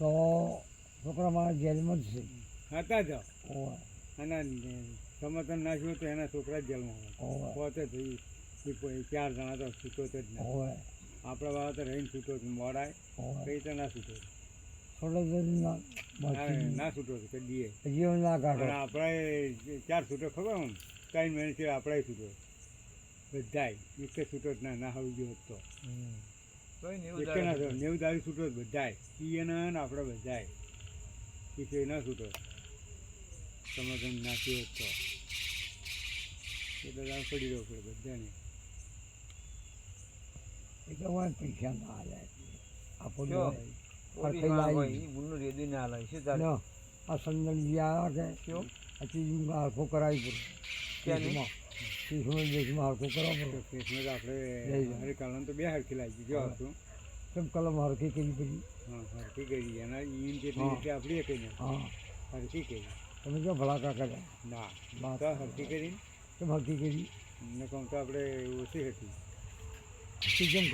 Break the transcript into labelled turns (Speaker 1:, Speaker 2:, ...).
Speaker 1: તો છોકરા મારા જેલમાં જ છે.
Speaker 2: હતા જ
Speaker 1: ઓવે
Speaker 2: અને સમર્થન નાખ્યું તો એના છોકરા જ જેલમાં
Speaker 1: ઓવે
Speaker 2: પોતે ભાઈ એ 4 જણા તો છૂટો જ ના
Speaker 1: ઓવે
Speaker 2: આપણા વાળા તો રહીને છૂટો મોડાય
Speaker 1: ઓવે
Speaker 2: કઈ તો ના છૂટો
Speaker 1: થોડા દિવસના
Speaker 2: ના છૂટો તો દીએ
Speaker 1: જીવન ના કાઢો.
Speaker 2: અને આપણે 4 છૂટો ખબર આમ 3 મહિના છે આપણે છૂટો બધાય એક છૂટો જ ના આવી ગયો તો એક ના 90 દાડી છૂટો જ બધાય એના ને આપણે બધાય એ ના છૂટો સમર્થન નાખ્યું તો એટલે દાળ પડી રહ્યો પડે બધાને
Speaker 1: એ તો હોય પૈસા ના હાલે આપણને આ સંદનજી આવ્યા કે અચીજી હરખો કરાવી પડે દેશમાં હરખો કરવા પડે.
Speaker 2: કેસમાં આપણે હરે કલમ તો બે હરખી લાગી જો હતું
Speaker 1: કેમ કલમ હરખી કરી પછી
Speaker 2: હા હરખી કરી એના ઈન જેટલી રીતે આપણી કહીને
Speaker 1: હા
Speaker 2: હરખી કરી
Speaker 1: તમે જો ભલાકા કર્યા
Speaker 2: ના તો હરખી કરીને
Speaker 1: કેમ હરખી કરી
Speaker 2: ને કહું તો આપણે ઓછી હતી
Speaker 1: કેમ